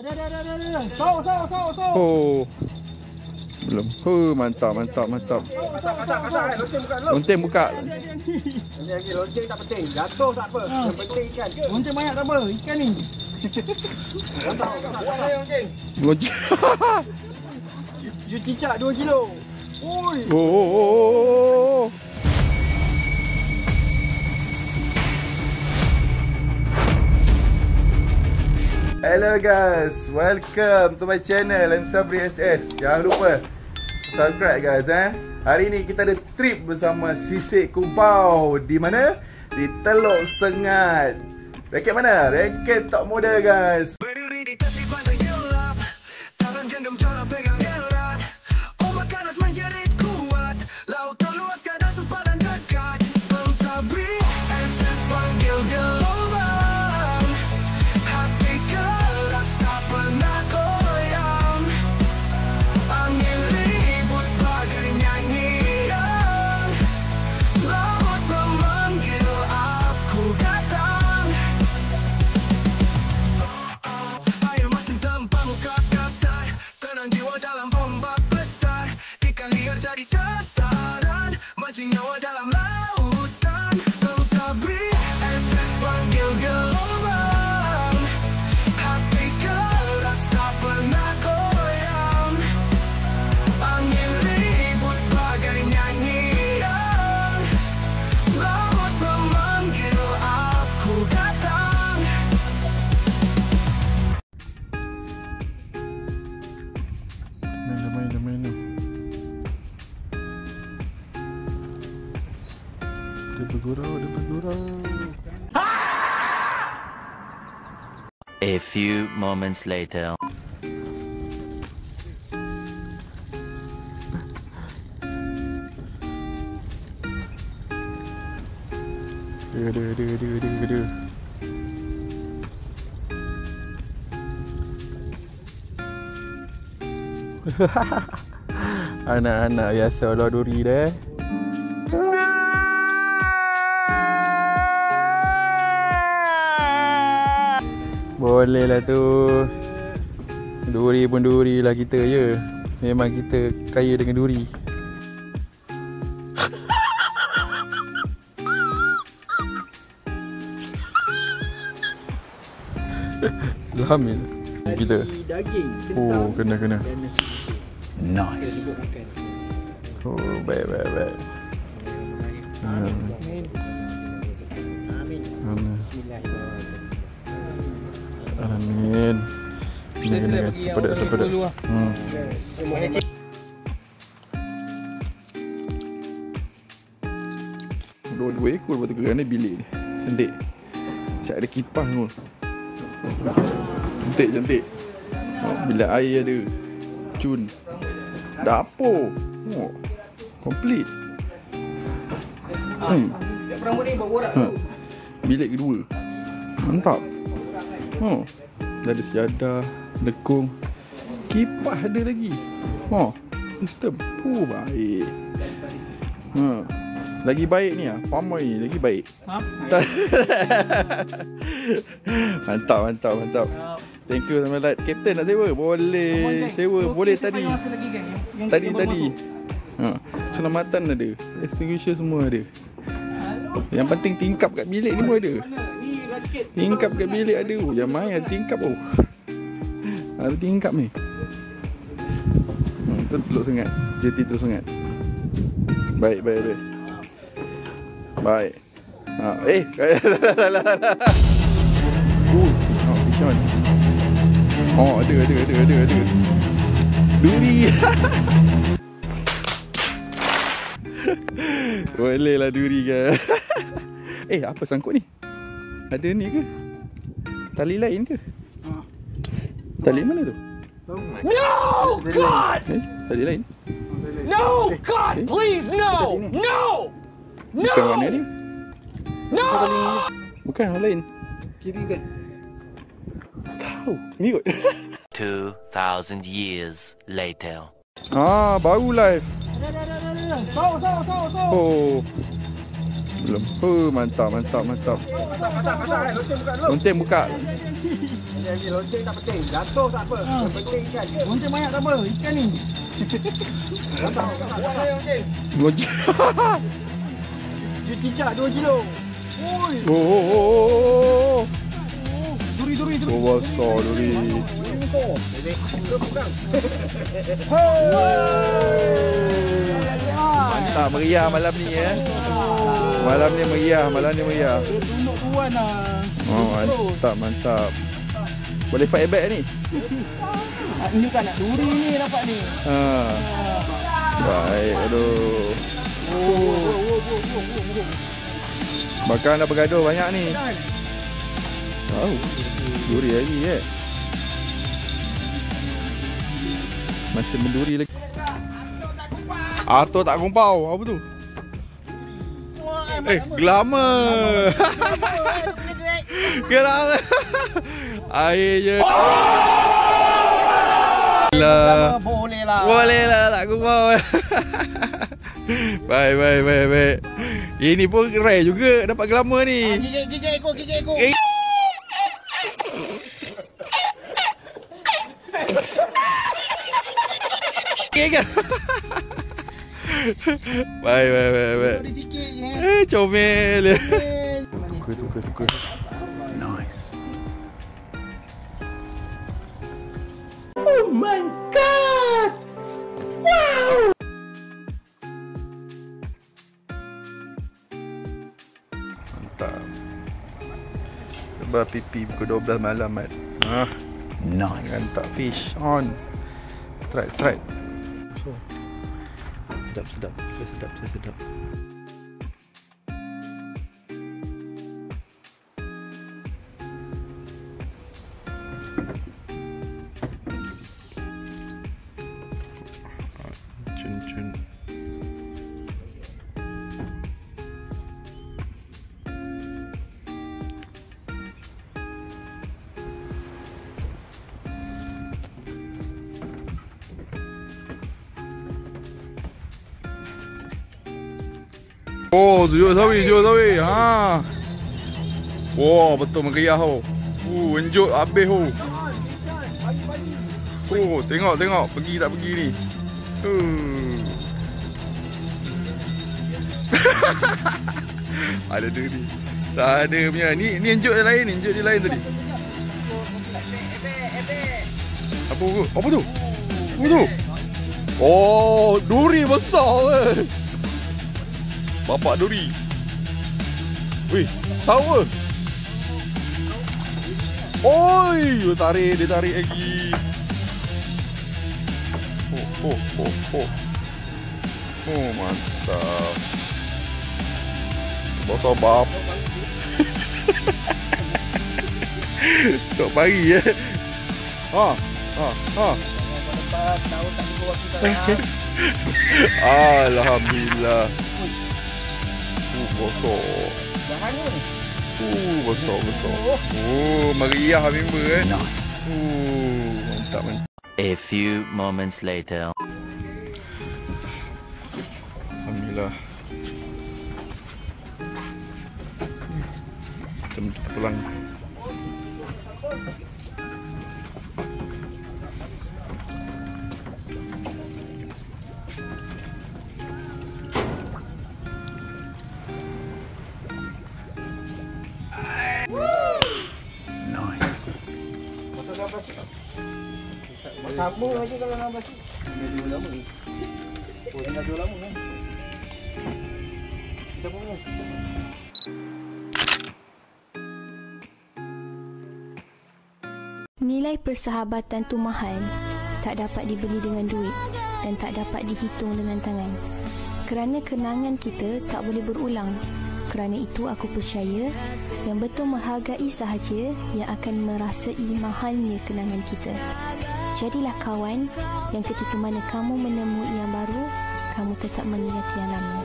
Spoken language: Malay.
Ada. So. Oh. Belum. Mantap. Lonceng buka. Lagi lonceng tak penting. Jatuh tak apa. Yang penting ikan. Lonceng banyak tak apa. Ikan ni. Lonceng. You cicak 2 kilo. Oi. Oh. Hello guys, welcome to my channel. I'm Sabri SS. Jangan lupa subscribe guys Hari ni kita ada trip bersama Sisik Kumpau. Di mana? Di Teluk Sengat. Raket mana? Raket top model guys. Dia bergurau. A few moments later. Dia. Anak-anak biasa olah duri dah. Boleh lah tu. Duri pun duri lah kita je. Memang kita kaya dengan duri. Hamil kita. Daging. Oh, kena. Nice. Oh, baik. Amin. Amin. Kena. Pedas. Dua ekor lepas tu kerana bilik ni. Cantik. Siap ada kipas semua. Cantik. Bilik air ada. Cun. Dapur. Complete. Setiap rambut ni borak tu. Bilik kedua. Mantap. Dah ada sejadah, lekung, kipas ada lagi. Sistem. Baik. Lagi baik ni Pamoy ni lagi baik. Mantap. Thank you sama Lat. Kapten nak sewa? Boleh. Sewa. Boleh tadi. Tadi. Selamatan ada. Extinguisher semua ada. Yang penting tingkap kat bilik ni pun ada. Tingkap kat bilik ada. Yang main ada tingkap ada tingkap ni. Itu Teluk Sengat. Jeti Teluk Sengat. Baik. Salah. Pisang. Ada. Duri. Boleh lah duri kan. Apa sangkut ni? Ada ni ke? Tali lain ke? Tali mana tu? No, God! Tali lain? No, God, please, no! Bukan warna ni? No! Bukan warna lain? Kiri kan? Tahu. Ni kot. 2,000 years later. Baru live. Ada. So. Oh. Belum. Mantap. Pasang. Lonceng buka dulu. Lonceng buka. Ini lagi lonceng tak penting. Jatuh tak apa. Yang penting ikan. Lonceng banyak tak apa. Ikan ni. Lonceng. Dia cicak 2 kilo. Oi. Oh. Duri. Oh, besar duri. Mantap, meriah malam ni ya. Malam ni meriah. Tunduk tuan lah. Oh, mantap. Boleh fight back ni. Ini kan nak duri ni dapat ni. Baik, aduh. Bakal dah bergaduh banyak ni. Tahu. Duri lagi masih menduri lagi. Atur tak kumpau. Apa tu? Glamour. Glamour. Air je. Boleh lah tak kumpau. Baik. Ini pun rare juga dapat glamour ni. Gigit ekor. Baik. Sikit je. Comel. Tukar. Nice. Oh my god. Wow. Mantap. Sebab pipi pukul 12 malam mat. Nice. Mantap fish on. Strike. Sedap. Saya sedap. Cun. Oh, jual sawi. Wah, betul meriah oh. Enjut habis oh. Oh, tengok. Pergi tak pergi ni. Ada duri. Tak ada punya. Ni enjut dia lain tadi. Apa tu? Oh, duri besar ke? Bapak duri. Wih, sawa. Oi, dia tarik lagi. Oh, mantap. Besar bab. Sok pagi ya. Alhamdulillah. Besar. Besar. Meriah member mantap. A few moments later. Alhamdulillah. Kita pulang. Sambung lagi kalau nak basi. Dia lama ni. Dah jual lama kan. Kita boleh. Nilai persahabatan tu mahal, tak dapat dibeli dengan duit dan tak dapat dihitung dengan tangan. Kerana kenangan kita tak boleh berulang. Kerana itu aku percaya yang betul menghargai sahaja yang akan merasai mahalnya kenangan kita. Jadilah kawan yang ketika mana kamu menemui yang baru, kamu tetap mengingat yang lama.